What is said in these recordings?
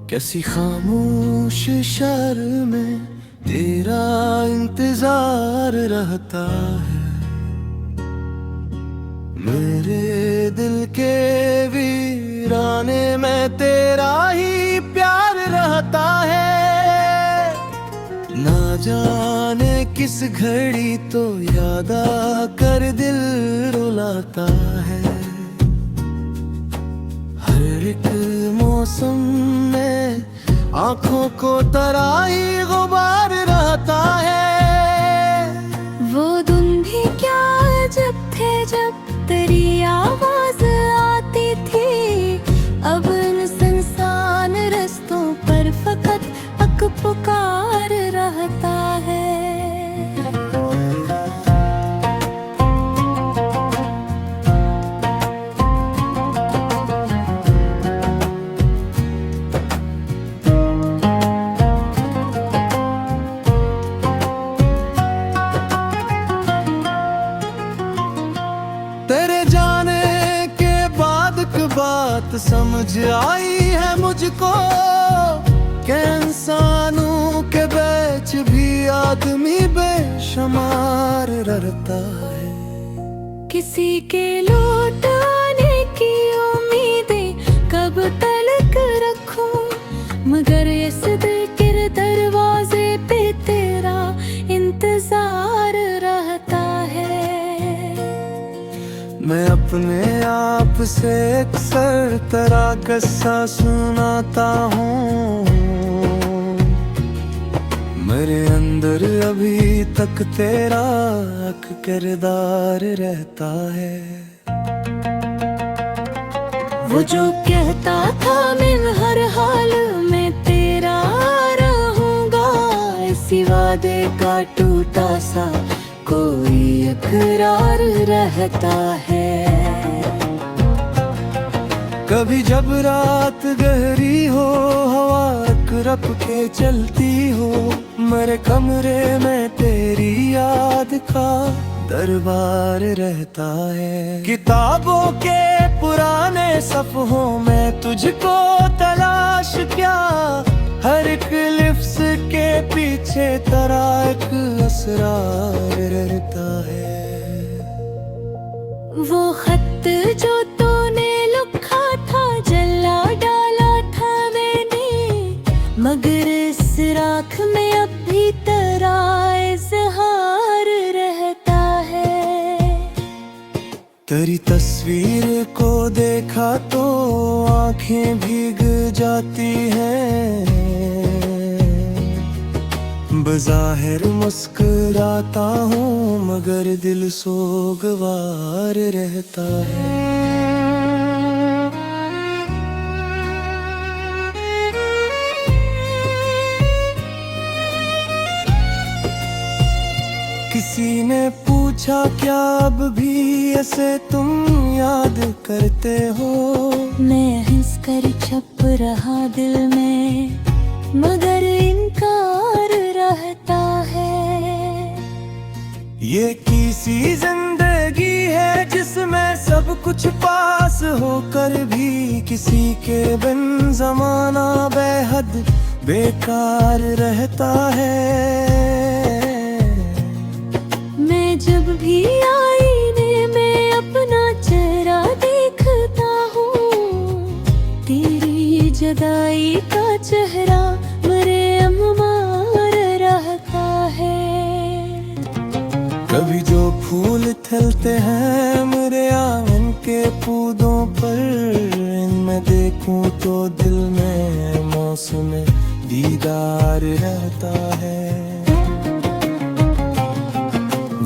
कैसी खामोश शहर में तेरा इंतजार रहता है। मेरे दिल के वीराने में तेरा ही प्यार रहता है। ना जाने किस घड़ी तो याद आकर दिल रुलाता है। हर एक मौसम में आँखों को तराई गुबार रहता है। वो दिन भी क्या जब थे जब तेरी आवाज आती थी। अब इन सुनसान रास्तों पर फकत अक पुकार रहता है। तेरे जाने के बाद एक बात समझ आई है मुझको कि इंसानों के बीच भी आदमी बेशुमार रहता है। किसी के लौट आने की उम्मीदें कब तलक रखूं, मगर इस दिल के दरवाजे पे तेरा इंतजार रहता है। मैं अपने आप से अक्सर तरह किस्सा सुनाता हूँ। मेरे अंदर अभी तक तेरा एक किरदार रहता है। वो जो कहता था मैं हर हाल में तेरा रहूंगा, इसी वादे का टूटा सा कोई इकरार रहता है। कभी जब रात गहरी हो, हवा करप के चलती हो, मेरे कमरे में तेरी याद का दरबार रहता है। किताबों के पुराने सफ़हों में तुझको तलाश क्या, हर एक लिफ्ज़ के पीछे तेरा एक असरार रहता है। वो खत जो तूने लिखा था जला डाला था मैंने, मगर इस राख में अब भी तेरा इज़हार रहता है। तेरी तस्वीर को देखा तो आंखें भीग जाती हैं। बज़ाहिर मुस्कुराता हूँ मगर दिल सोगवार रहता है। किसी ने पूछा क्या अब भी ऐसे तुम याद करते हो। मैं हंस कर छप रहा दिल में, मगर इनकार रहता है। ये किसी जिंदगी है जिसमें सब कुछ पास होकर भी किसी के बिन जमाना बेहद बेकार रहता है। मैं जब भी आईने में अपना चेहरा देखता हूँ, तेरी जुदाई का चेहरा मेरे अम्मार रहता है। कभी जो फूल खिलते हैं मेरे आंगन के पौधों पर, इनमें देखूं तो दिल में मौसम दीदार रहता है।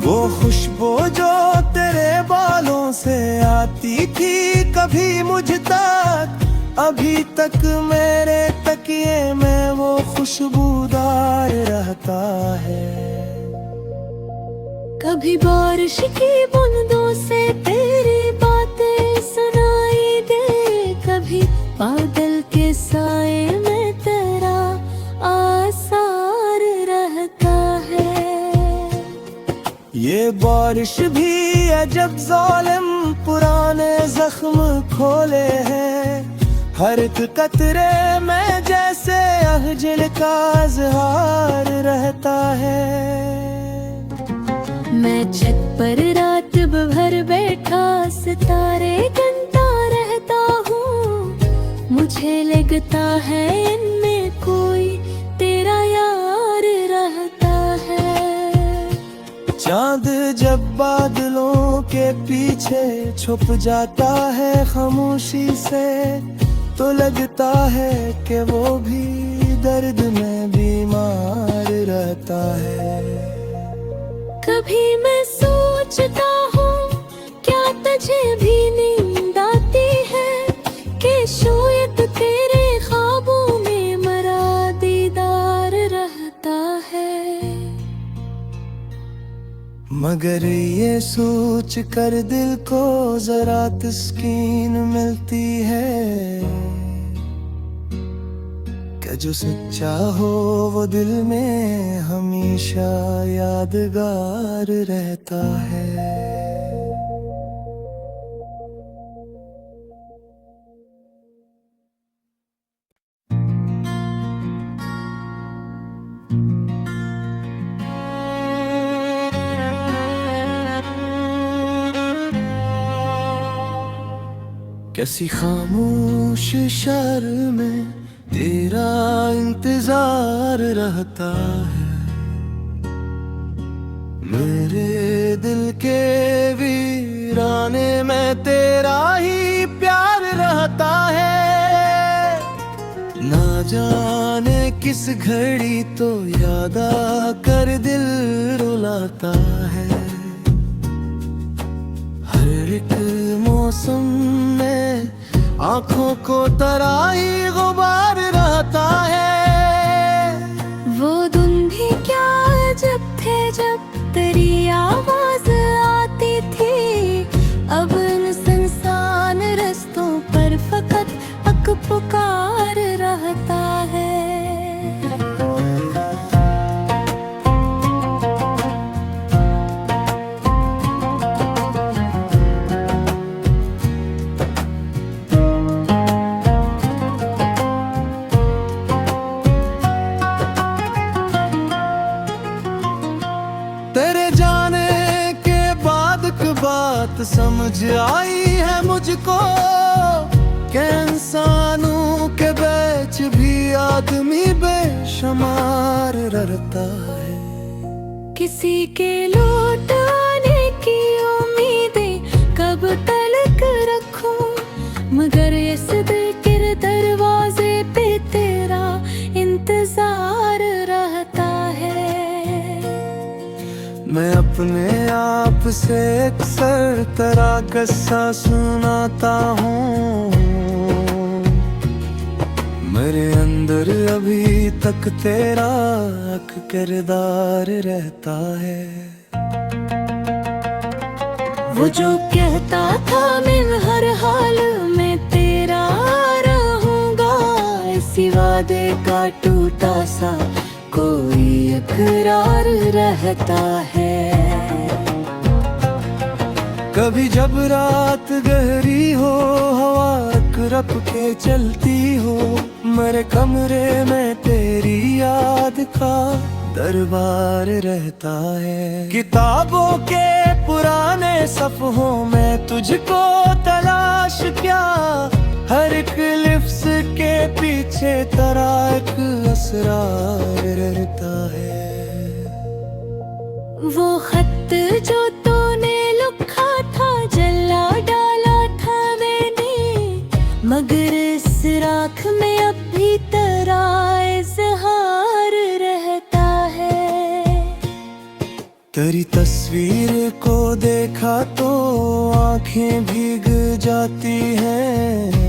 वो खुशबू जो तेरे बालों से आती थी कभी मुझ तक, अभी तक मेरे तकिए में वो खुशबूदार रहता है। कभी बारिश की बूंदों से तेरी बातें सुनाई दे, कभी बादल के साए में तेरा आसार रहता है। ये बारिश भी अजब ज़ालिम पुराने जख्म खोले हैं, हर एक कतरे में जैसे अहजल का इज़हार रहता है। मैं छत पर रात भर बैठा सितारे गिनता रहता हूँ। मुझे लगता है इनमें कोई तेरा यार रहता है। चांद जब बादलों के पीछे छुप जाता है खामोशी से, तो लगता है कि वो भी दर्द में बीमार रहता है। कभी मैं सोचता हूँ क्या तुझे भी नींद आती है, कि शायद तेरे ख्वाबों में मरा दीदार रहता है। मगर ये सोच कर दिल को जरा तस्कीन मिलती है कि जो सच्चा हो वो दिल में हमेशा यादगार रहता है। कैसी खामोश शहर में तेरा इंतजार रहता है। मेरे दिल के वीराने में तेरा ही प्यार रहता है। ना जाने किस घड़ी तो याद आकर दिल रुलाता है। हर एक मौसम में आँखों को तराई गुबार रहता है। वो दिन भी क्या जब थे जब तेरी आवाज आती थी। अब इन सुनसान रस्तों पर फकत अक पुकार रहता है। तेरे जाने के बाद एक बात समझ आई है मुझको, कि इंसानों के बीच भी आदमी बेशुमार रहता है। किसी के लौट आने की उम्मीदें कब तलक रखूं, मगर इस दिल के दरवाजे पे तेरा इंतजार रहता है। मैं अपने आप से अक्सर तरह किस्सा सुनाता हूँ। मेरे अंदर अभी तक तेरा एक किरदार रहता है। वो जो कहता था मैं हर हाल में तेरा रहूंगा, इसी वादे का टूटा सा कोई इकरार रहता है। कभी जब रात गहरी हो, हवा रप के चलती हो, मेरे कमरे में तेरी याद का दरबार रहता है। किताबों के पुराने सफ़हों में तुझको तलाश क्या, हर एक लिफ्स के पीछे तेरा एक असरार रहता है। वो खत जो तूने लिखा था जला डाला था मैंने, मगर इस राख में अब भी तेरा इज़हार रहता है। तेरी तस्वीर को देखा तो आंखें भीग जाती हैं।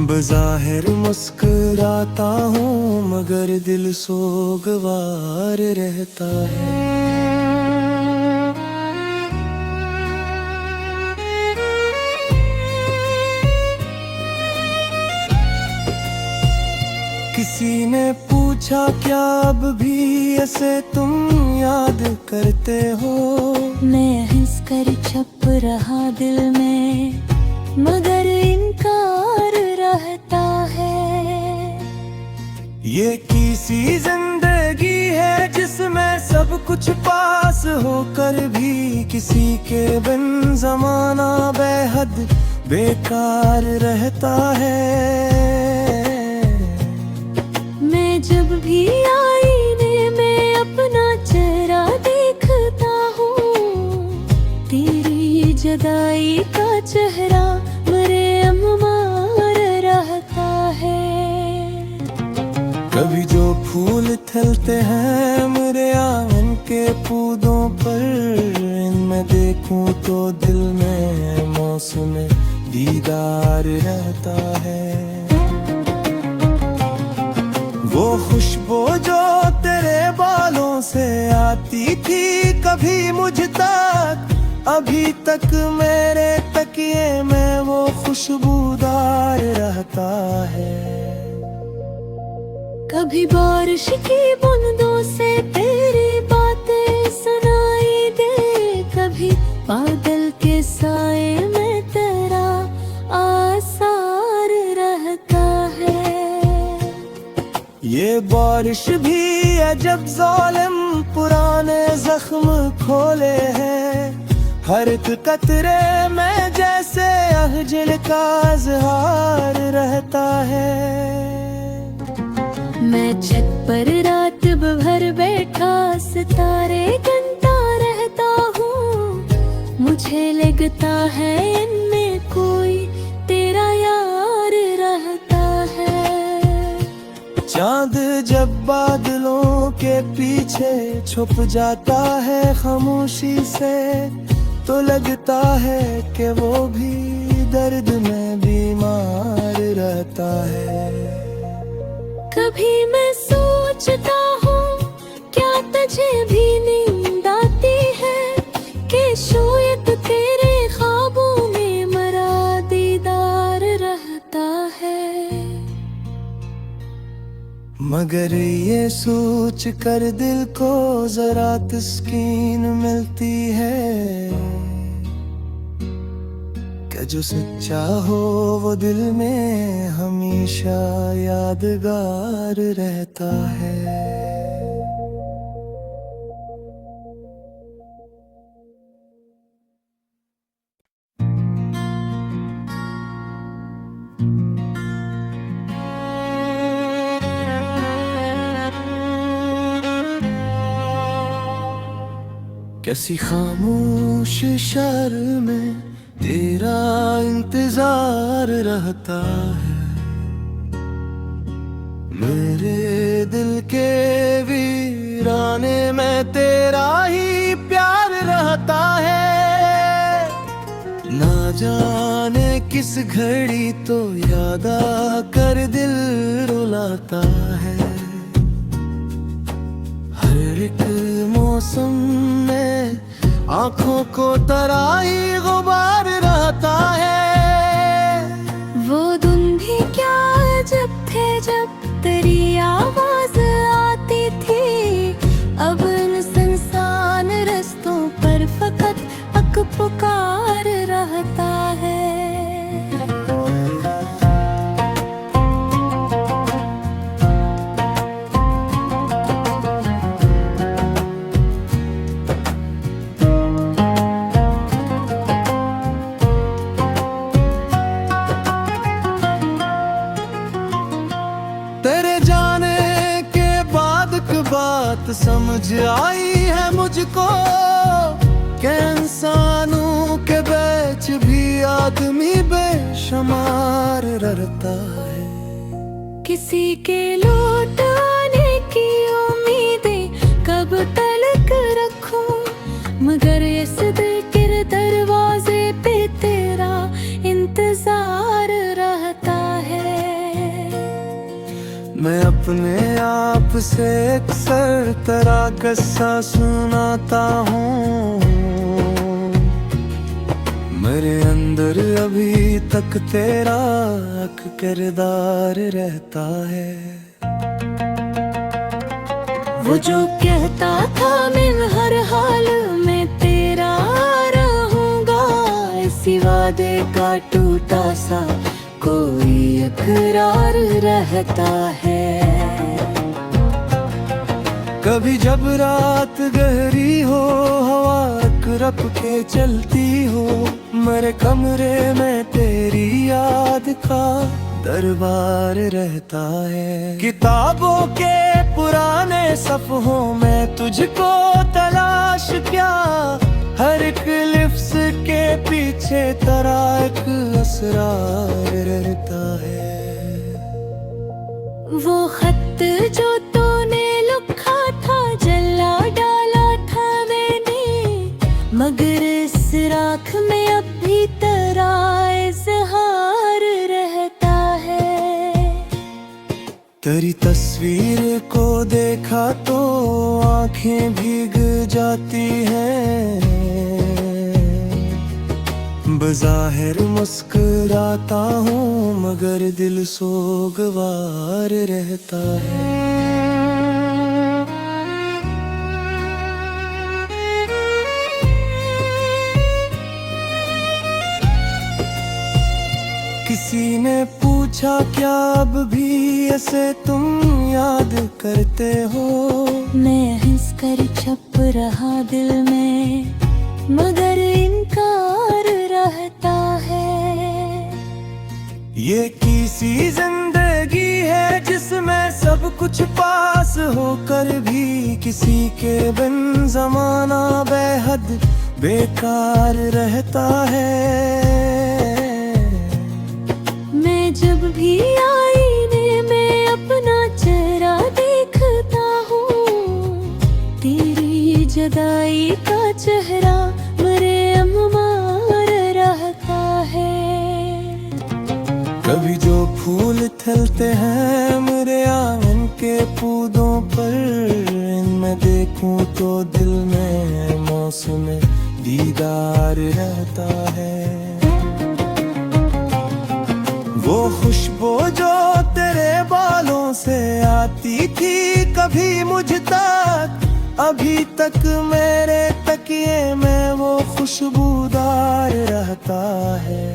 बज़ाहिर मुस्कुराता हूँ मगर दिल सोगवार रहता है। किसी ने पूछा क्या अब भी ऐसे तुम याद करते हो, मैं हंस कर छप रहा दिल में मगर इनकार रहता है। ये किसी जिंदगी है जिसमें सब कुछ पास होकर भी किसी के बिन जमाना बेहद बेकार रहता है। मैं जब भी आईने में अपना चेहरा देखता हूँ, तेरी जुदाई का चेहरा मेरे मार रहता है। कभी जो फूल खिलते हैं मेरे आंगन के पौधों पर, इनमें देखूं तो दिल में मौसम दीदार रहता है। वो खुशबू जो तेरे बालों से आती थी कभी मुझ तक, अभी तक मेरे तकिए में वो खुशबूदार रहता है। कभी बारिश की बूंदों से तेरी बातें सुनाई दे, कभी बादल के साए में तेरा आसार रहता है। ये बारिश भी अजब जालिम पुराने जख्म खोले हैं, हर एक कतरे में जैसे अहजल का इज़हार रहता है। मैं छत पर रात भर बैठा सितारे गिनता रहता हूँ, मुझे लगता है इनमें कोई तेरा यार रहता है। चांद जब बादलों के पीछे छुप जाता है खामोशी से, तो लगता है कि वो भी दर्द में बीमार रहता है। कभी मैं सोचता हूँ क्या तुझे भी नींद आती है, कि शायद तेरे ख्वाबों में मेरा दीदार रहता है। मगर ये सोच कर दिल को जरा तस्कीन मिलती है, कि जो सच्चा हो वो दिल में हमेशा यादगार रहता है। कैसी खामोश शहर में तेरा इंतजार रहता है, मेरे दिल के वीराने में तेरा ही प्यार रहता है। ना जाने किस घड़ी तो याद आकर दिल रुलाता है, हर एक मौसम में आँखों को तराई गुबार रहता है। वो दिन भी क्या जब थे जब तेरी आवाज आती थी, अब इन सुनसान रास्तों पर फकत अक पुकार रहता है। बात समझ आई है मुझको कि इंसानों के बीच भी आदमी बेशुमार रहता है। किसी के लौट आने की उम्मीदें कब तलक रखूं, मगर इस दिल के दरवाजे पे तेरा इंतजार रहता है। मैं अपने आप से अक्सर तेरा किस्सा सुनाता हूँ, मेरे अंदर अभी तक तेरा एक किरदार रहता है। वो जो कहता था मैं हर हाल में तेरा रहूंगा, इसी वादे का टूटा सा कोई इकरार रहता है। कभी जब रात गहरी हो, हवा रप के चलती हो, मेरे कमरे में तेरी याद का दरबार रहता है। किताबों के पुराने सफ़हों में तुझको तलाश क्या, हर एक लिफ्ज़ के पीछे तेरा एक असरार रहता है। वो खत जो तूने लिखा था, जला डाला था मैंने, मगर इस राख में अब भी तेरा इज़हार रहता है। तेरी तस्वीर को देखा तो आंखें भीग जाती हैं, बज़ाहिर मुस्कुराता हूँ मगर दिल सोगवार रहता है। किसी ने पूछा क्या अब भी ऐसे तुम याद करते हो, मैं हंस कर छप रहा दिल में, मगर इनकार रहता है। ये किसी जिंदगी है जिसमें सब कुछ पास होकर भी किसी के बिन जमाना बेहद बेकार रहता है। मैं जब भी आईने में अपना चेहरा देखता हूँ, तेरी जुदाई का चेहरा मेरे अम्मार रहता है। कभी जो फूल खिलते हैं मेरे आंगन के पौधों पर, इनमें देखूं तो दिल में मौसम दीदार रहता है। वो खुशबू जो तेरे बालों से आती थी कभी मुझ तक, अभी तक मेरे तकिए में वो खुशबूदार रहता है।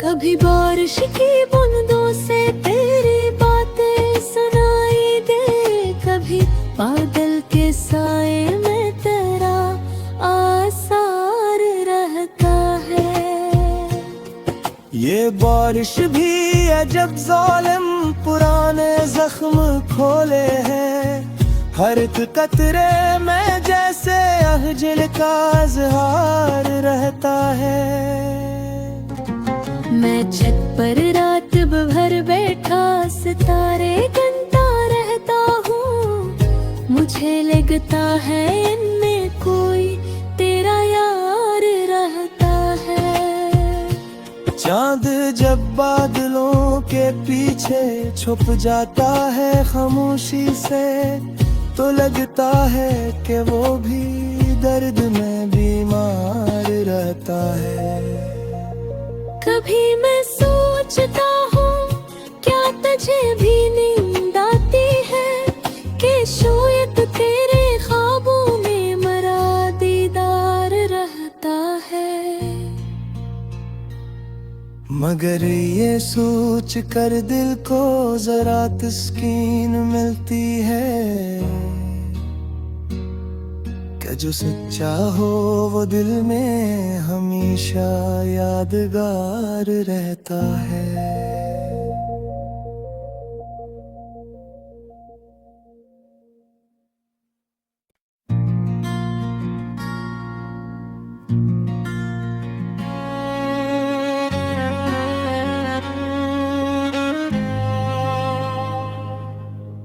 कभी बारिश की बूंदों से तेरी बातें सुनाई दे, कभी बादल के साए में तेरा आसार रहता है। ये बारिश भी है जब ज़ालिम पुराने जख्म खोले हैं, हर एक कतरे में जैसे अहजल का इज़हार रहता है। मैं छत पर रात भर बैठा सितारे गिनता रहता हूँ, मुझे लगता है इनमें कोई तेरा यार रहता है। चांद जब बादलों के पीछे छुप जाता है खामोशी से, तो लगता है कि वो भी दर्द में बीमार रहता है। कभी मैं सोचता हूँ क्या तुझे भी नींद आती है, कि शायद तेरे ख्वाबों में मेरा दीदार रहता है। मगर ये सोच कर दिल को जरा तस्कीन मिलती है, कि जो सच्चा हो वो दिल में हमेशा यादगार रहता है।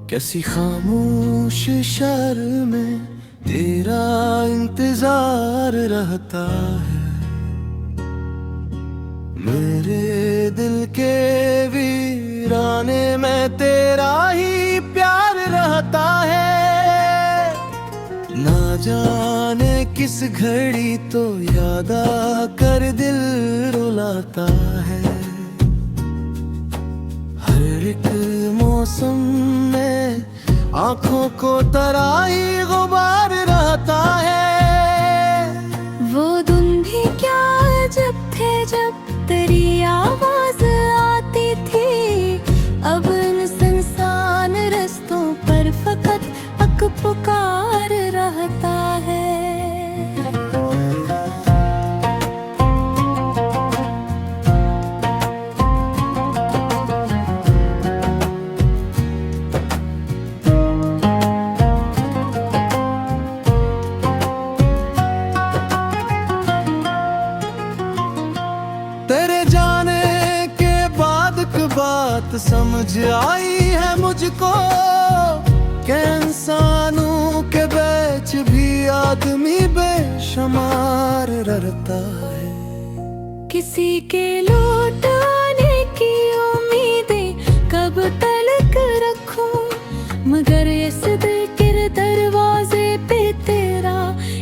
कैसी खामोश शर्म में तेरा इंतजार रहता है, मेरे दिल के वीराने में तेरा ही प्यार रहता है। ना जाने किस घड़ी तो याद आकर दिल रुलाता है, हर एक मौसम में आँखों को तराई गुबार रहता है। वो दिन भी क्या जब थे जब तेरी आवाज आती थी, अब इन सुनसान रस्तों पर फकत समझ आई है मुझको कि इंसानों के बीच भी आदमी बेशुमार रहता है। किसी के लौट आने की उम्मीदें कब तलक रखूं, मगर इस दिल के दरवाजे पे तेरा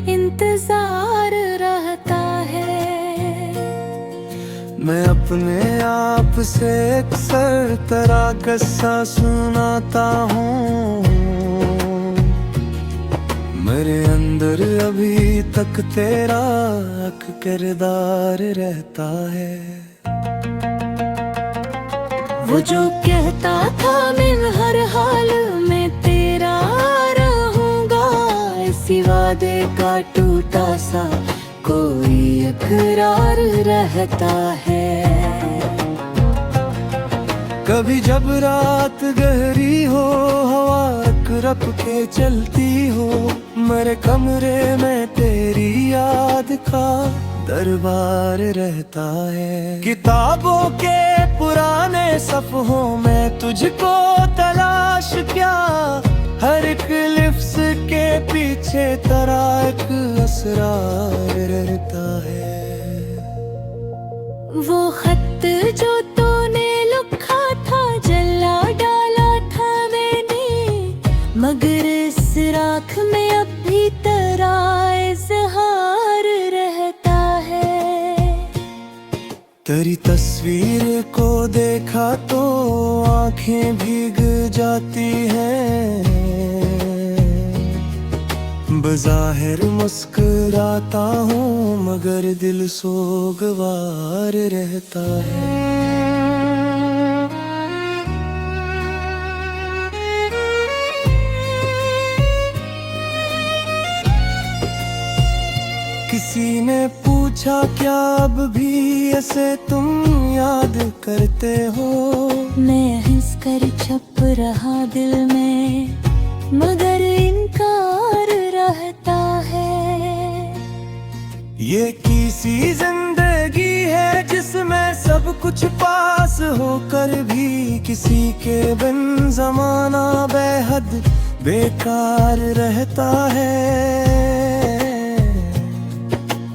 इंतजार रहता है। मैं अपने आप से अक्सर तरह किस्सा सुनाता हूँ, मेरे अंदर अभी तक तेरा एक किरदार रहता है। वो जो कहता था मैं हर हाल में तेरा रहूंगा, इसी वादे का टूटा सा कोई इकरार रहता है। कभी जब रात गहरी हो, हवा रप के चलती हो, मेरे कमरे में तेरी याद का दरबार रहता है। किताबों के पुराने सफ़हों में तुझको तलाश क्या, हर एक लिफ्ज़ के पीछे तेरा एक असरार रहता है। वो खत जो तूने लिखा था जला डाला था मैंने, मगर इस राख में अब भी तेरा इज़हार रहता है। तेरी तस्वीर को देखा तो आंखें भीग जाती हैं, बज़ाहिर मुस्कुराता हूँ मगर दिल सोगवार रहता है। किसी ने पूछा क्या अब भी ऐसे तुम याद करते हो, मैं हंस कर छप रहा दिल में मगर इनकार रहता है। ये किसी जिंदगी है जिसमें सब कुछ पास होकर भी किसी के बिन जमाना बेहद बेकार रहता है।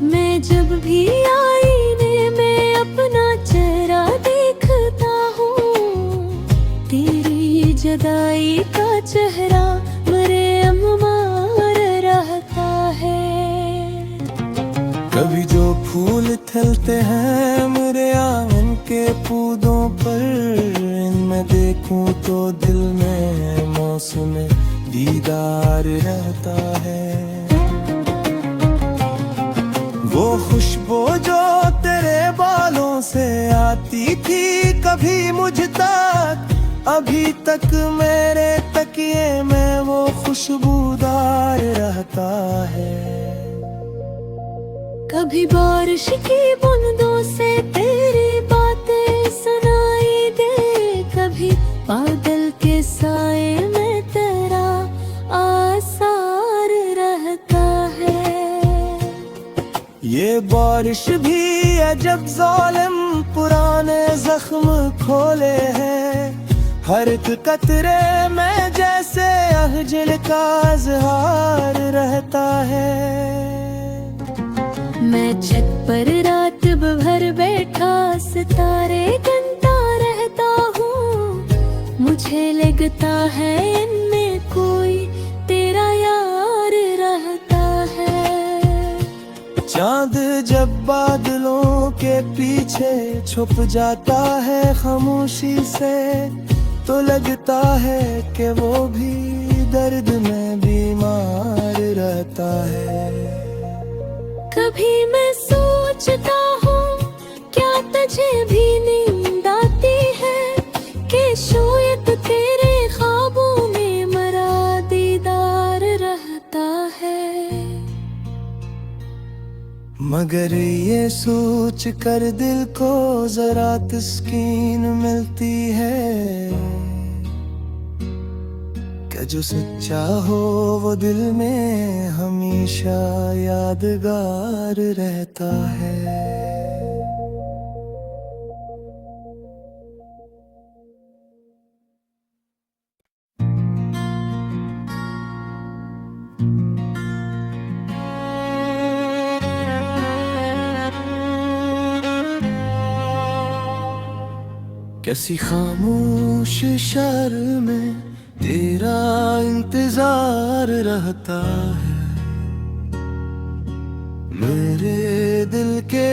मैं जब भी आईने में अपना चेहरा देखता हूँ, तेरी जुदाई का चेहरा मेरे अम्मार रहता है। कभी जो फूल खिलते हैं मेरे आंगन के पौधों पर, इनमें देखूं तो दिल में मौसम दीदार रहता है। वो खुशबू जो तेरे बालों से आती थी कभी मुझ तक, अभी तक मेरे तकिए में वो खुशबूदार रहता है। कभी बारिश की बूंदों से तेरी बातें सुनाई दे, कभी बादल के साए में तेरा आसार रहता है। ये बारिश भी अजब ज़ालिम पुराने जख्म खोले हैं, हर एक कतरे में जैसे अहजल का इज़हार रहता है। मैं छत पर रात भर बैठा सितारे गिनता रहता हूँ, मुझे लगता है इनमें कोई तेरा यार रहता है। चांद जब बादलों के पीछे छुप जाता है खामोशी से, तो लगता है कि वो भी दर्द में बीमार रहता है। कभी मैं सोचता हूँ क्या तुझे भी नींद आती है, कि शायद तेरे ख्वाबों में मेरा दीदार रहता है। मगर ये सोच कर दिल को जरा तस्कीन मिलती है कि जो सच्चा हो वो दिल में हमेशा यादगार रहता है। कैसी खामोश शहर में तेरा इंतजार रहता है, मेरे दिल के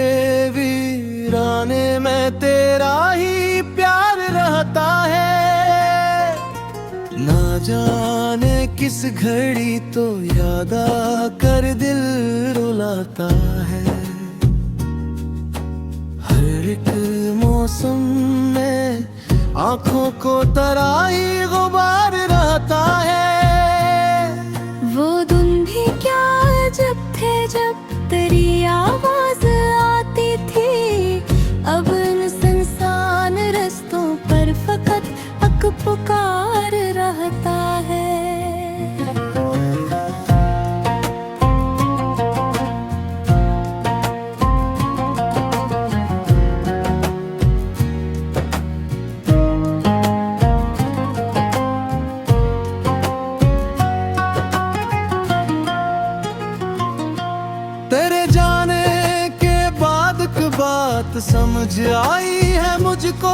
वीराने में तेरा ही प्यार रहता है। ना जाने किस घड़ी तो याद आकर दिल रुलाता है, हर एक मौसम में आंखों को तराई गुबार रहता है। वो दिन भी क्या जब थे जब तेरी आवाज आती थी, अब इन सुनसान रस्तों पर फकत अक पुकार रहता है। तेरे जाने के बाद की बात समझ आई है मुझको,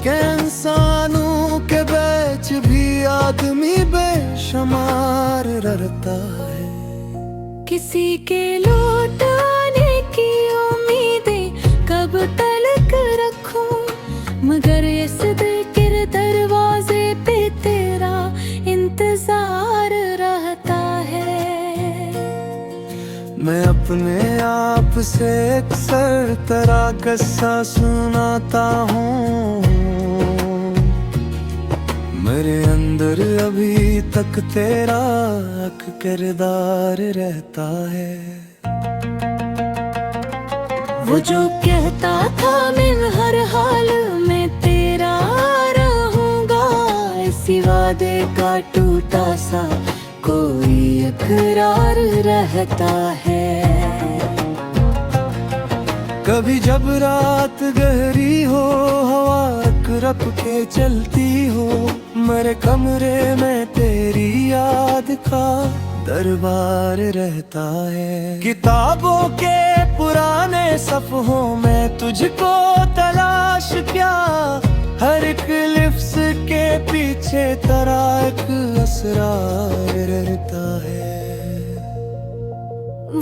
कि इंसानों के बीच भी आदमी बेशुमार रहता है। किसी के लौट आने की उम्मीदें कब तलक रखूं, मगर इस दिल के दरवाजे पे तेरा इंतजार रहता है। मैं अपने आप से अक्सर तेरा किस्सा सुनाता हूँ, मेरे अंदर अभी तक तेरा एक किरदार रहता है। वो जो कहता था मैं हर हाल में तेरा रहूंगा, इसी वादे का टूटा सा कोई इकरार रहता है। कभी जब रात गहरी हो, हवा रप के चलती हो, मेरे कमरे में तेरी याद का दरबार रहता है। किताबों के पुराने सफ़हों में तुझको तलाश क्या, हर एक लिफ्ज़ के पीछे तेरा एक असरार रहता है।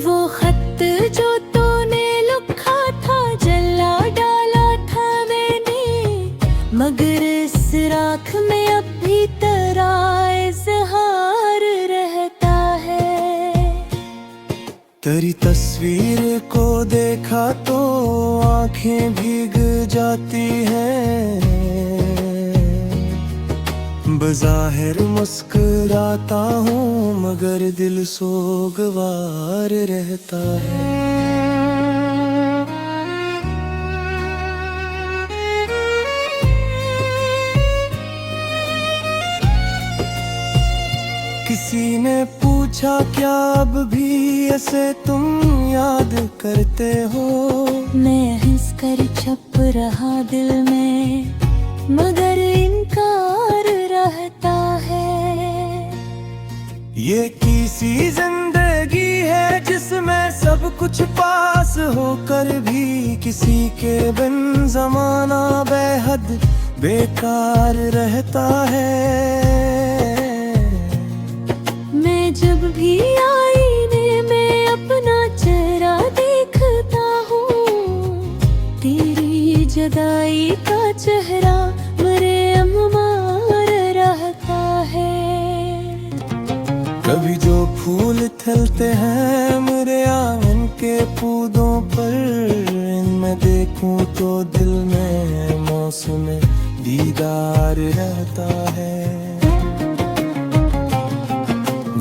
वो खत जो तूने लिखा था जला डाला था मैंने, मगर इस राख में अब भी तेरा इज़हार रहता है। तेरी तस्वीर को देखा तो आंखें भीग जाती हैं, बज़ाहिर मुस्कुराता हूँ मगर दिल सोगवार रहता है। किसी ने पूछा क्या अब भी ऐसे तुम याद करते हो, मैं हंस कर छप रहा दिल में मगर इनकार रहता है। ये किसी जिंदगी है जिसमें सब कुछ पास होकर भी किसी के बिन जमाना बेहद बेकार रहता है। मैं जब भी आईने में अपना चेहरा देखता हूँ, तेरी जुदाई का चेहरा मेरे अम्मार रहता है। कभी जो फूल खिलते हैं मेरे आंगन के पौधों पर, इनमें देखूं तो दिल में मौसम दीदार रहता है।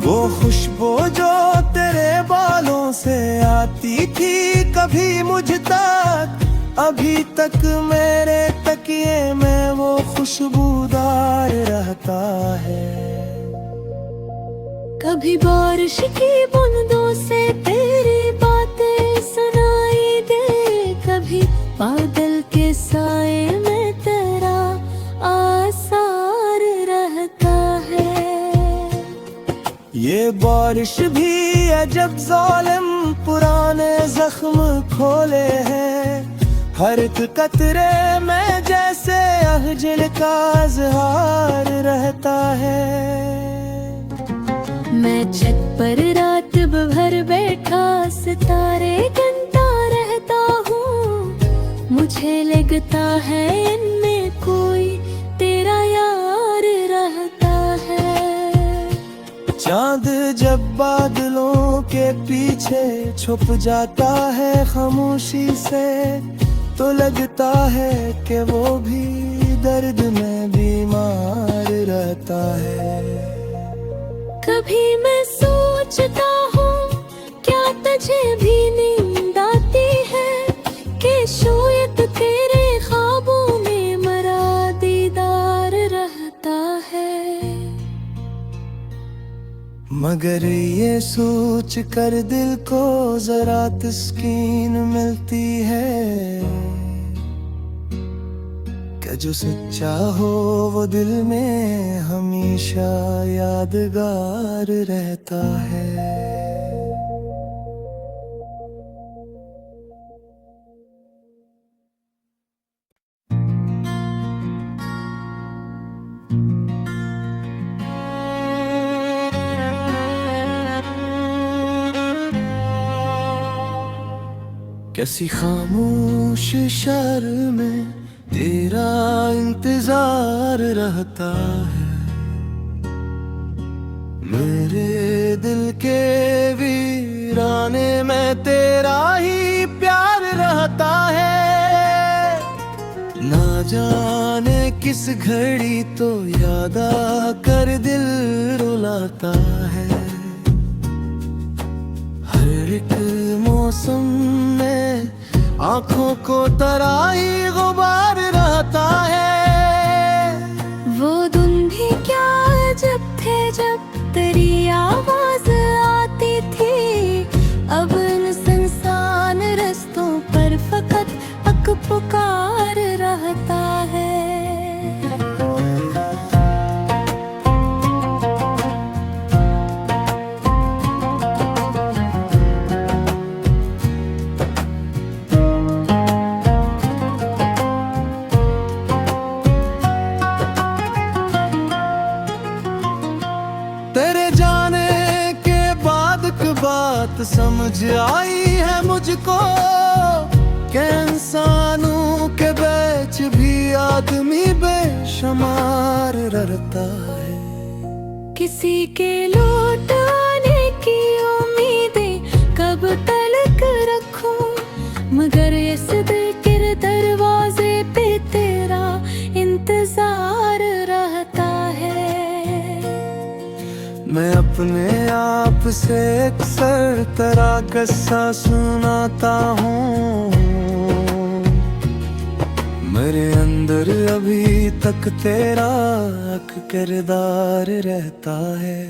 वो खुशबू जो तेरे बालों से आती थी कभी मुझ तक, अभी तक मेरे तकिए में वो खुशबूदार रहता है। कभी बारिश की बूंदों से तेरी बातें सुनाई दे, कभी बादल के साए में तेरा आसार रहता है। ये बारिश भी अजब ज़ालिम पुराने जख्म खोले हैं, हर एक कतरे में जैसे अहजल का इज़हार रहता है। मैं छत पर रात भर बैठा सितारे गिनता रहता हूँ। मुझे लगता है इनमें कोई तेरा यार रहता है। चांद जब बादलों के पीछे छुप जाता है खामोशी से, तो लगता है कि वो भी दर्द में बीमार रहता है। कभी मैं सोचता हूँ क्या तुझे भी नींद आती है, कि शायद तेरे ख्वाबों में मेरा दीदार रहता है। मगर ये सोच कर दिल को जरा तस्कीन मिलती है कि जो सच्चा हो वो दिल में हमेशा यादगार रहता है। कैसी खामोश शहर में तेरा इंतजार रहता है। मेरे दिल के वीराने में तेरा ही प्यार रहता है। ना जाने किस घड़ी तो याद आकर दिल रुलाता है। हर एक मौसम में आँखों को तराई गुबार रहता है। वो दिन भी क्या जब थे जब तेरी आवाज आती थी। अब इन सुनसान रास्तों पर फकत अक पुकार रहता है। तेरे जाने के बाद एक बात समझ आई है मुझको, कि इंसानों के बीच भी आदमी बेशुमार रहता है। किसी के लौट आने की उम्मीदें कब तलक रखूं, मगर इस दिल के दरवाजे पे तेरा इंतजार रहता है। मैं अपने आप से अक्सर तरह किस्सा सुनाता हूँ। मेरे अंदर अभी तक तेरा एक किरदार रहता है।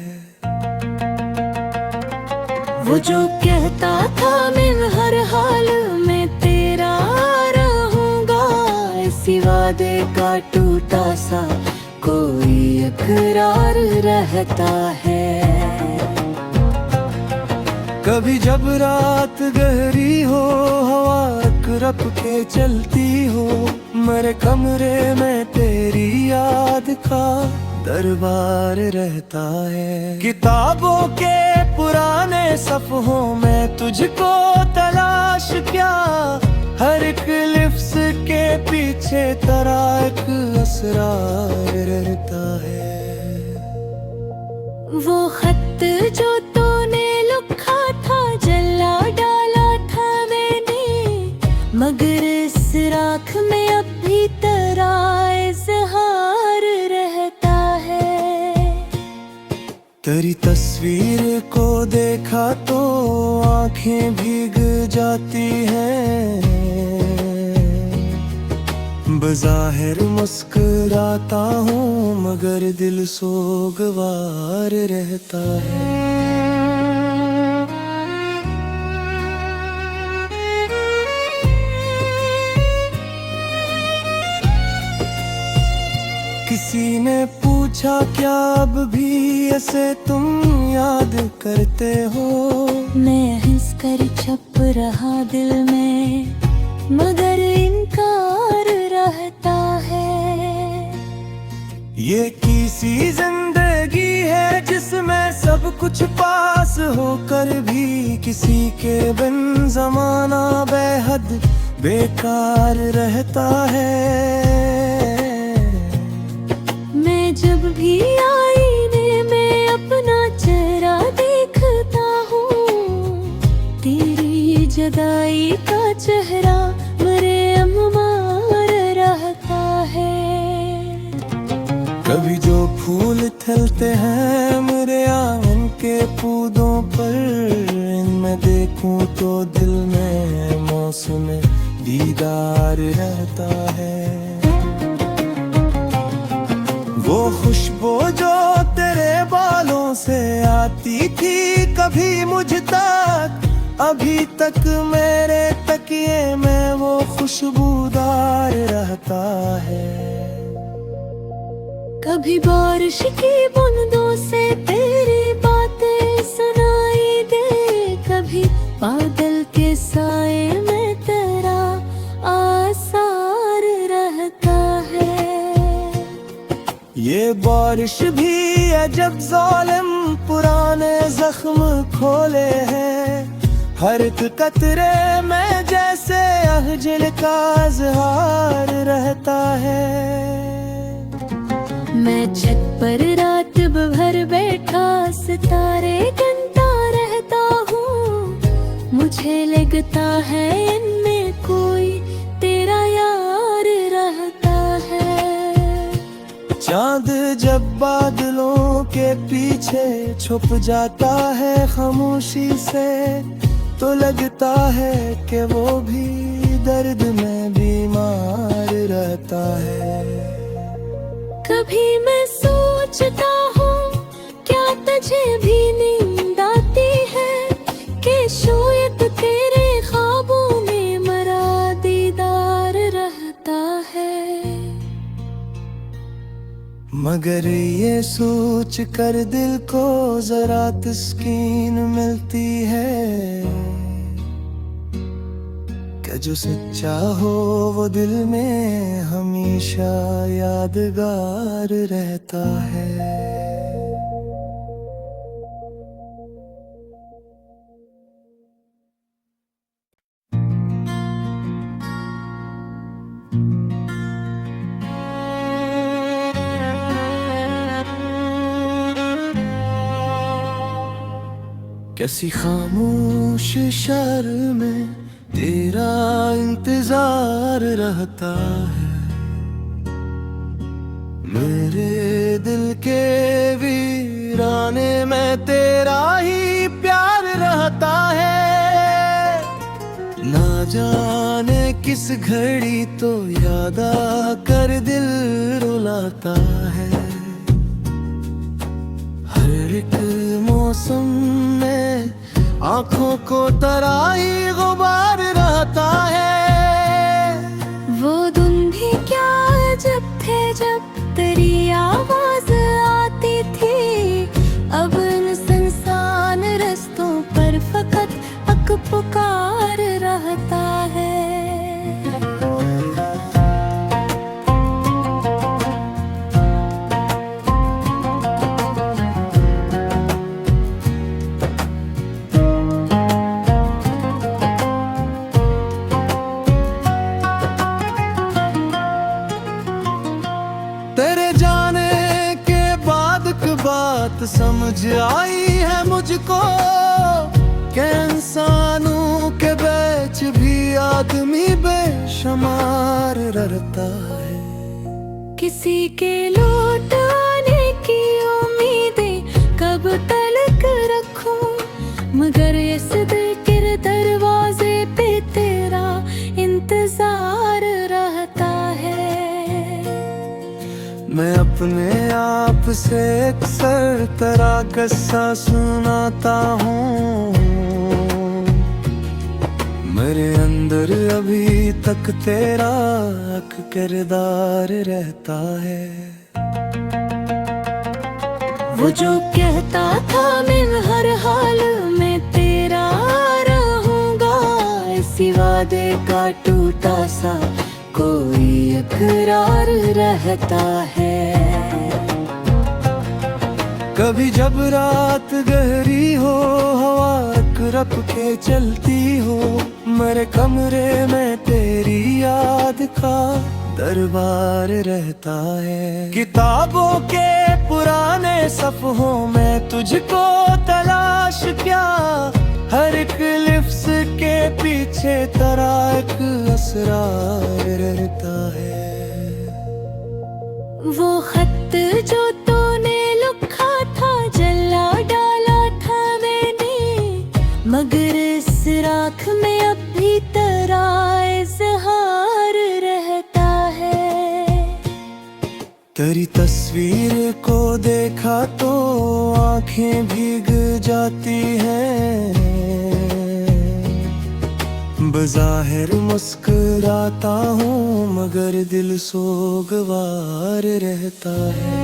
वो जो कहता था मैं हर हाल में तेरा रहूंगा, इसी वादे का टूटा सा कोई इकरार रहता है। कभी जब रात गहरी हो, हवा रप के चलती हो, मेरे कमरे में तेरी याद का दरबार रहता है। किताबों के पुराने सफ़हों में तुझको तलाश क्या, हर एक लिफ्ज़ के पीछे तेरा एक असरार रहता है। वो खत जो तूने लिखा था जला डाला था मैंने, मगर इस राख में अब भी तेरा इज़हार रहता है। तेरी तस्वीर को देखा तो आंखें भीग जाती हैं। बज़ाहिर मुस्कुराता हूँ मगर दिल सोगवार रहता है। किसी ने पूछा क्या अब भी ऐसे तुम याद करते हो, मैं हंस कर छप रहा दिल में मगर इनकार रहता है। ये किसी जिंदगी है जिसमें सब कुछ पास होकर भी किसी के बिन जमाना बेहद बेकार रहता है। मैं जब भी आईने में अपना चेहरा देखता हूँ, तेरी जदाई का चेहरा मेरे अम्मार रहता है। कभी जो फूल खिलते हैं मेरे आंगन के पौधों पर, इनमें देखूं तो दिल में मौसम दीदार रहता है। वो खुशबू जो तेरे बालों से आती थी कभी मुझ तक, अभी तक मेरे तकिए में वो खुशबूदार रहता है। कभी बारिश की बूंदों से तेरी बातें सुनाई दे, कभी बादल के साए में तेरा आसार रहता है। ये बारिश भी अजब जालिम पुराने जख्म खोले हैं, हर एक कतरे में जैसे अहजल का इज़हार रहता है। मैं छत पर रात भर बैठा सितारे गिनता रहता हूँ, मुझे लगता है इनमें कोई तेरा यार रहता है। चांद जब बादलों के पीछे छुप जाता है खामोशी से, तो लगता है कि वो भी दर्द में बीमार रहता है। कभी मैं सोचता हूँ क्या तुझे भी नींद आती है, कि शायद तेरे ख्वाबों में मेरा दीदार रहता है। मगर ये सोच कर दिल को जरा तस्कीन मिलती है, कि जो सच्चा हो वो दिल में हमेशा यादगार रहता है। कैसी खामोश शहर में तेरा इंतजार रहता है, मेरे दिल के वीराने में तेरा ही प्यार रहता है। ना जाने किस घड़ी तो याद आकर दिल रुलाता है, हर एक मौसम में आँखों को तराई गुबार रहता है। वो दिन भी क्या जब थे जब तेरी आवाज आती थी, अब इन सुनसान रास्तों पर फकत अक पुकार रहता है। बात समझ आई है मुझको कि इंसानों के बीच भी आदमी बेशुमार रहता है। किसी के लौट आने की उम्मीदें कब तलक रखूं, मगर इस दिल के दरवाजे पे तेरा इंतजार रहता है। मैं अपने आप से अक्सर तरह किस्सा सुनाता हूँ, मेरे अंदर अभी तक तेरा एक किरदार रहता है। वो जो कहता था मैं हर हाल में तेरा रहूंगा, इसी वादे का टूटा सा कोई इकरार रहता है। कभी जब रात गहरी हो, हवा रप के चलती हो, मेरे कमरे में तेरी याद का दरबार रहता है। किताबों के पुराने सफ़हों में तुझको तलाश क्या, हर एक लिफ्स के पीछे तेरा एक असरार रहता है। वो खत जो तूने लिखा था, जला डाला था मैंने, मगर इस राख में अब भी तेरा इज़हार रहता है। तेरी तस्वीर को देखा तो आंखें भीग जाती हैं, बज़ाहिर मुस्कुराता हूँ मगर दिल सोगवार रहता है।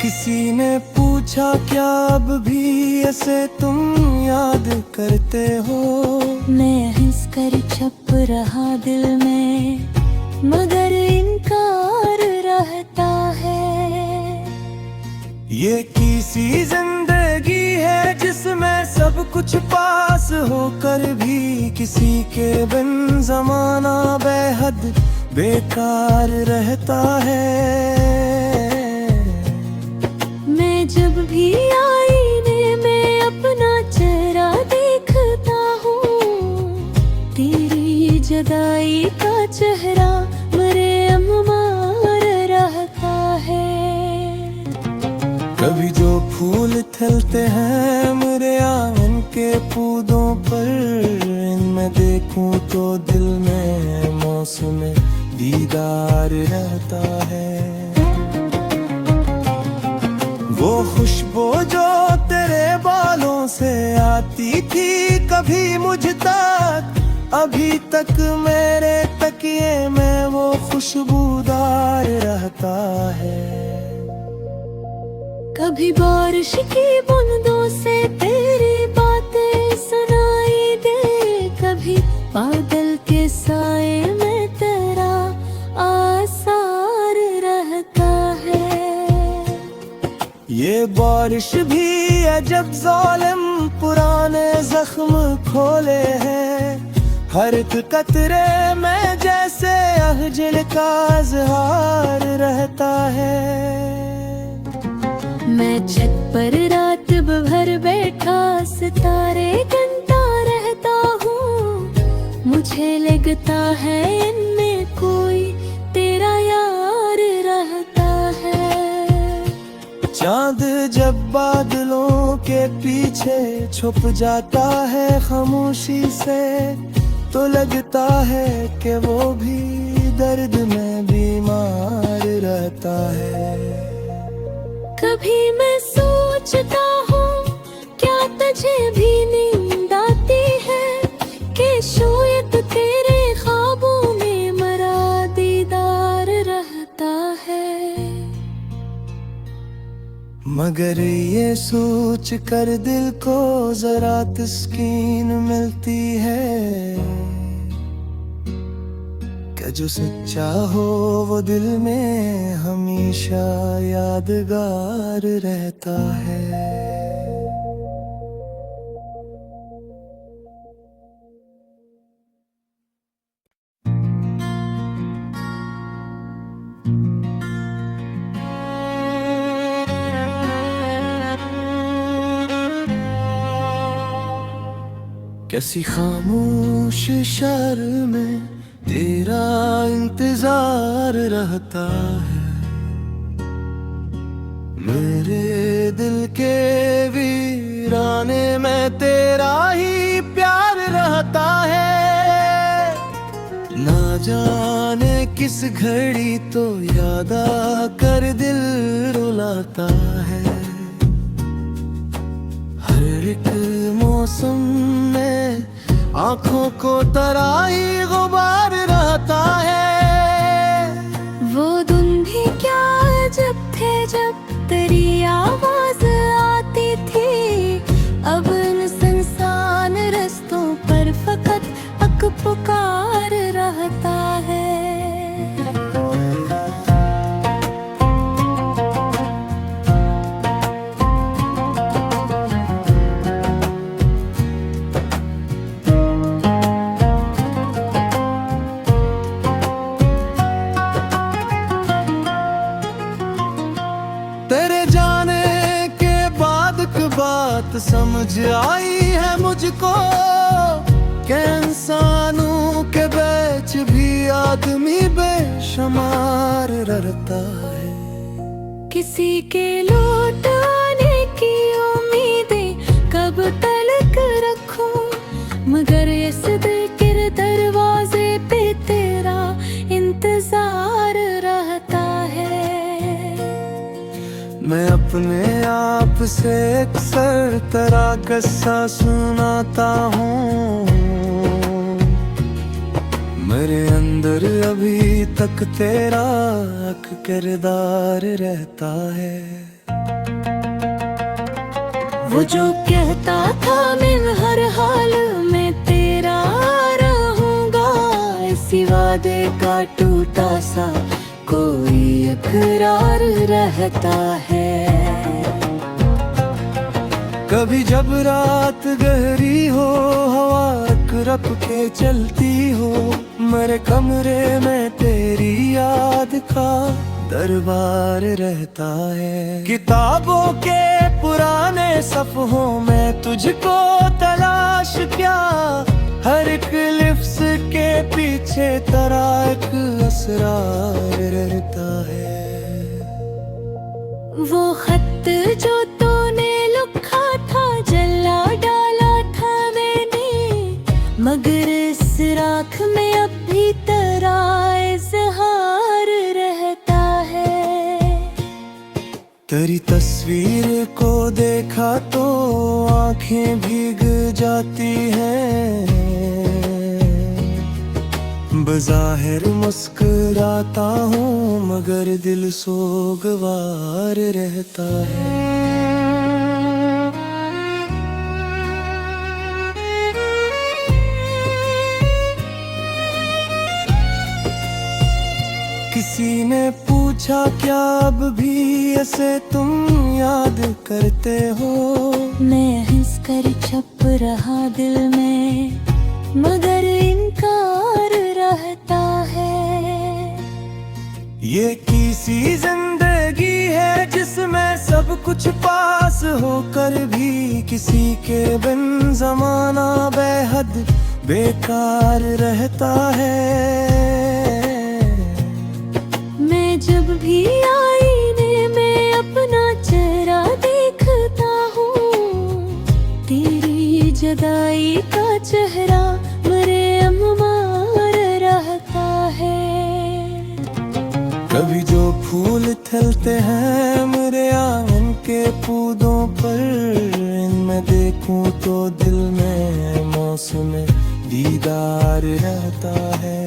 किसी ने पूछा क्या अब भी ऐसे तुम याद करते हो, मैं हंस कर छप रहा दिल में मगर इनकार रहता है। ये किसी जिंदगी है जिसमें सब कुछ पास होकर भी किसी के बिन जमाना बेहद बेकार रहता है। मैं जब भी आईने में अपना चेहरा देखता हूँ, तेरी जुदाई का चेहरा मेरे अम्मार रहता है। कभी जो फूल खिलते हैं मेरे आंगन के पौधों पर, इनमें देखूं तो दिल में मौसम दीदार रहता है। वो खुशबू जो तेरे बालों से आती थी कभी मुझ तक, अभी तक मेरे तकिए में वो खुशबूदार रहता है। कभी बारिश की बूंदों से तेरी बातें सुनाई दे, कभी बादल के साए में तेरा आसार रहता है। ये बारिश भी अजब ज़ालिम पुराने जख्म खोले हैं, हर एक कतरे में जैसे अहजल का इज़हार रहता है। मैं छत पर रात भर बैठा सितारे गिनता रहता हूँ, मुझे लगता है इनमें कोई तेरा यार रहता है। चांद जब बादलों के पीछे छुप जाता है खामोशी से, तो लगता है कि वो भी दर्द में बीमार रहता है। कभी मैं सोचता हूँ क्या तुझे भी नींद आती है, कि शायद तेरे ख्वाबों में मेरा दीदार रहता है। मगर ये सोच कर दिल को जरा तस्कीन मिलती है, कि जो सच्चा हो वो दिल में हमेशा यादगार रहता है। कैसी खामोश शहर में तेरा इंतजार रहता है, मेरे दिल के वीराने में तेरा ही प्यार रहता है। ना जाने किस घड़ी तो याद आकर दिल रुलाता है, हर एक मौसम में आँखों को तराई गुबार रहता है। वो दिन भी क्या जब थे जब तेरी आवाज़ समझ आई है मुझको कि इंसानों के बीच भी आदमी बेशुमार रहता है। किसी के लौट आने की उम्मीदें कब तलक रखूं, मगर इस दिल के दरवाजे पे तेरा इंतजार रहता है। मैं अपने आप से अक्सर तरह किस्सा सुनाता हूँ, मेरे अंदर अभी तक तेरा एक किरदार रहता है। वो जो कहता था मैं हर हाल में तेरा रहूंगा, इसी वादे का टूटा सा कोई इकरार रहता है। कभी जब रात गहरी हो, हवा रप के चलती हो, मेरे कमरे में तेरी याद का दरबार रहता है। किताबों के पुराने सफ़हों में तुझको तलाश क्या, हर एक लिफ्ज़ के पीछे तेरा एक असरार रहता है। वो खत जो तूने लिखा था जला डाला था मैंने, मगर इस राख में अब भी तेरा इज़हार रहता है। तेरी तस्वीर को देखा तो आंखें भीग जाती हैं, बज़ाहिर मुस्कुराता हूँ मगर दिल सोगवार रहता है। किसी ने पूछा क्या अब भी ऐसे तुम याद करते हो, मैं हंस कर छप रहा दिल में मगर इनकार रहता है। ये किसी जिंदगी है जिसमें सब कुछ पास होकर भी किसी के बिन जमाना बेहद बेकार रहता है। मैं जब भी आईने में अपना चेहरा देखता हूँ, तेरी जुदाई का चेहरा मेरे अम्मार रहता है। कभी जो फूल खिलते हैं मेरे आंगन के पौधों पर, इनमें देखूं तो दिल में मौसम दीदार रहता है।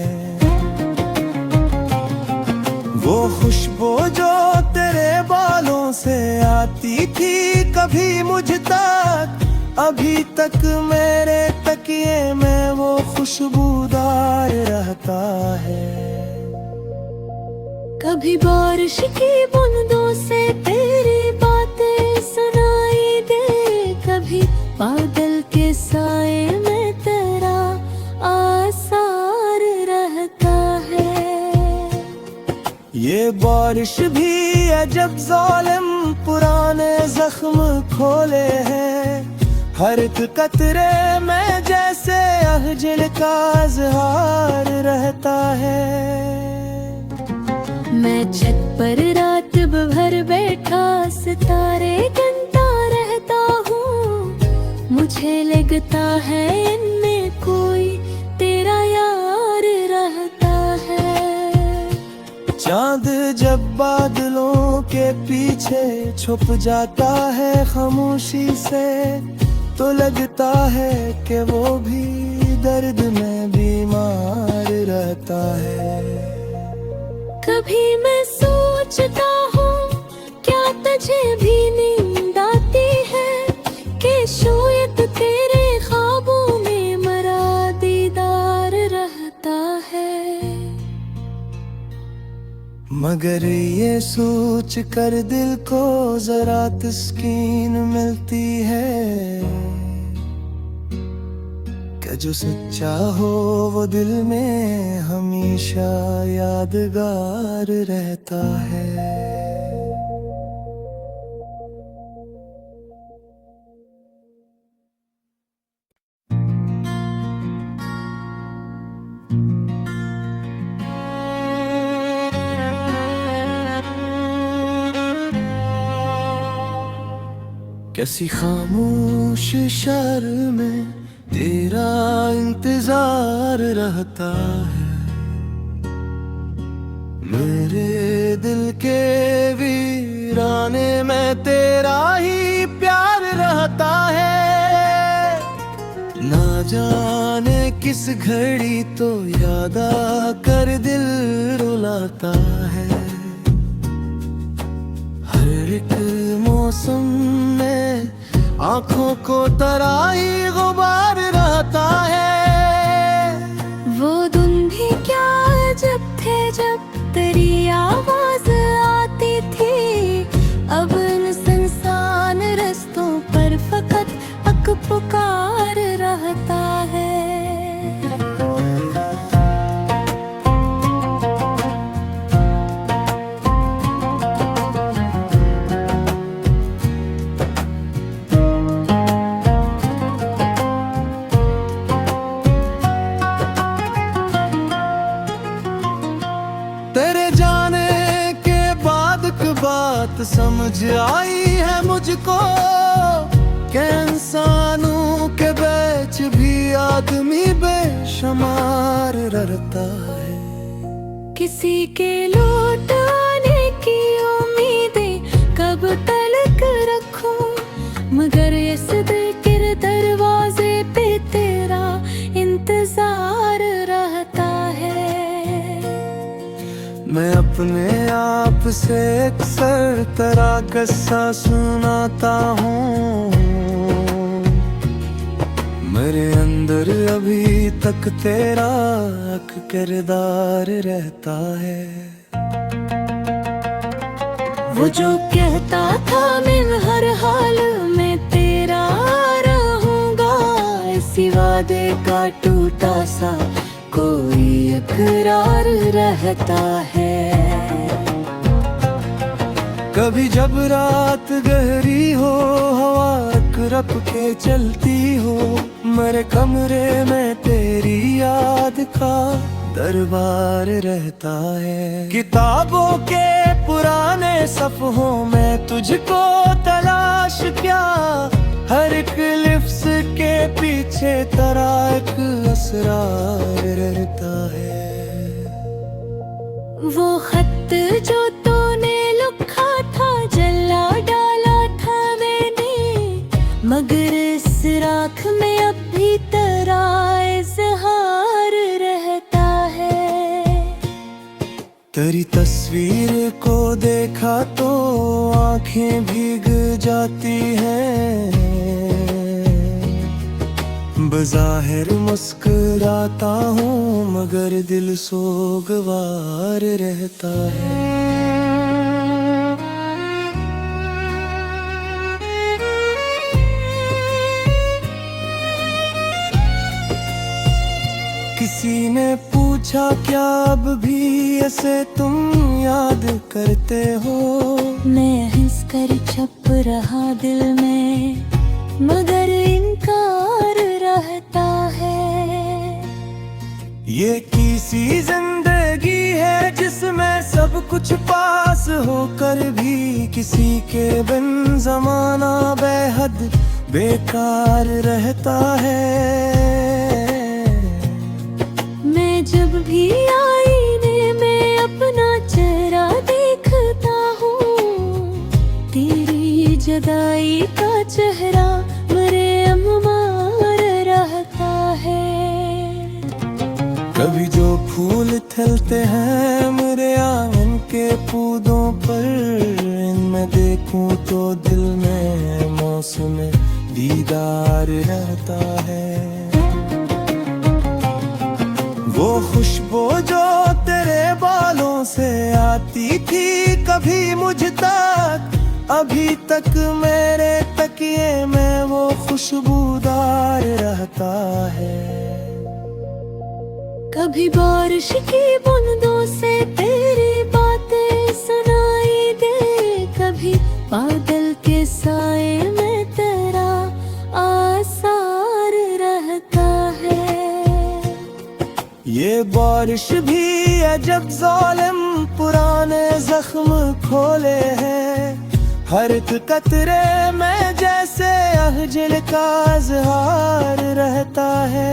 वो खुशबू जो तेरे बालों से आती थी कभी मुझ तक, अभी तक मेरे तकिए में वो खुशबूदार रहता है। कभी बारिश की बूंदों से तेरी बातें सुनाई दे, कभी बादल के साए में तेरा आसार रहता है। ये बारिश भी है जब जालिम पुराने जख्म खोले हैं, हर एक कतरे में जैसे अहजल का इज़हार रहता है। मैं छत पर रात भर बैठा सितारे गिनता रहता हूँ, मुझे लगता है इनमें कोई तेरा यार रहता है। चांद जब बादलों के पीछे छुप जाता है खामोशी से, तो लगता है कि वो भी दर्द में बीमार रहता है। कभी मैं सोचता हूँ क्या तुझे भी नींद आती है, कि शायद तेरे ख्वाबों में मेरा दीदार रहता है। मगर ये सोच कर दिल को जरा तस्कीन मिलती है कि जो सच्चा हो वो दिल में हमेशा यादगार रहता है। कैसी खामोश शर्म में तेरा इंतजार रहता है, मेरे दिल के वीराने में तेरा ही प्यार रहता है। ना जाने किस घड़ी तो याद आकर दिल रुलाता है, हर एक मौसम में आंखों को तराई गुबार रहता है। वो दिन भी क्या जब थे जब तेरी आवाज आती थी, अब इन सुनसान रस्तों पर फकत अक पुकार रहता है। तेरे जाने के बाद की बात समझ आई है मुझको, कि इंसानों के बीच भी आदमी बेशुमार रहता है। किसी के लौट आने की उम्मीदें कब तलक रखूं, मगर इस दिल के दरवाजे पे तेरा इंतजार रहता है। मैं अपने आप से अक्सर तेरा किस्सा सुनाता हूँ, मेरे अंदर अभी तक तेरा एक किरदार रहता है। वो जो कहता था मैं हर हाल में तेरा रहूंगा, इसी वादे का टूटा सा कोई इकरार रहता है। कभी जब रात गहरी हो, हवा रप के चलती हो, मेरे कमरे में तेरी याद का दरबार रहता है। किताबों के पुराने सफ़हों में तुझको तलाश क्या, हर एक लिफ्ज़ के पीछे तेरा एक असरार रहता है। वो खत जो तूने लिखा था जला डाला था मैंने, मगर इस राख में अब भी तेरा इज़हार रहता है। तेरी तस्वीर को देखा तो आंखें भीग जाती हैं, बज़ाहिर मुस्कुराता हूँ मगर दिल सोगवार रहता है। किसी ने पूछा क्या अब भी ऐसे तुम याद करते हो, मैं हंस कर छप रहा दिल में मगर इनकार रहता है। ये किसी जिंदगी है जिसमें सब कुछ पास होकर भी किसी के बिन जमाना बेहद बेकार रहता है। मैं जब भी आईने में अपना चेहरा देखता हूँ, तेरी जुदाई का चेहरा मेरे अम्मार रहता है। कभी जो फूल खिलते हैं मेरे आंगन के पौधों पर, इनमें देखूं तो दिल में मौसम दीदार रहता है। वो खुशबू जो तेरे बालों से आती थी कभी मुझ तक, अभी तक मेरे तकिए में वो खुशबूदार रहता है। कभी बारिश की बूंदों से तेरी बातें सुनाई दे, कभी बादल के साए में तेरा आसार रहता है। ये बारिश भी है जब ज़ालिम पुराने जख्म खोले हैं, हर एक कतरे में जैसे स्याह जल का इज़हार रहता है।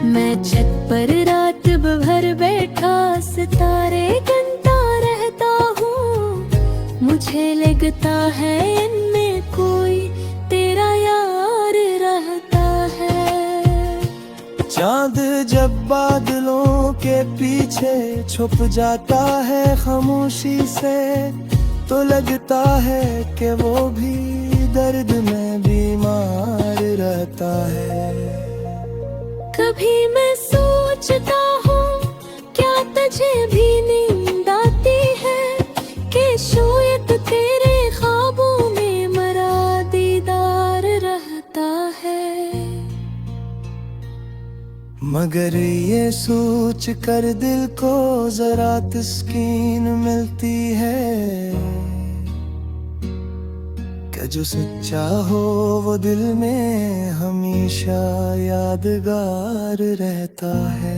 मैं छत पर रात भर बैठा सितारे गिनता रहता हूँ। मुझे लगता है इनमें कोई तेरा यार रहता है। चांद जब बादलों के पीछे छुप जाता है खामोशी से, तो लगता है कि वो भी दर्द में बीमार रहता है। कभी मैं सोचता हूँ क्या तुझे भी नींद आती है, कि शायद तेरे ख्वाबों में मरा दीदार रहता है। मगर ये सोच कर दिल को जरा तस्कीन मिलती है कि जो सच्चा हो वो दिल में हमेशा यादगार रहता है।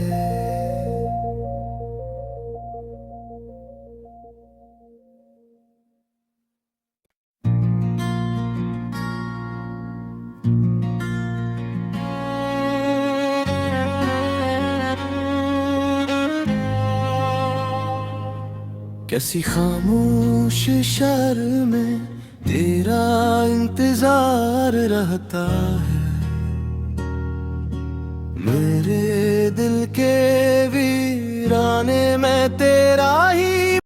कैसी खामोश शहर में तेरा इंतजार रहता है। मेरे दिल के वीराने में तेरा ही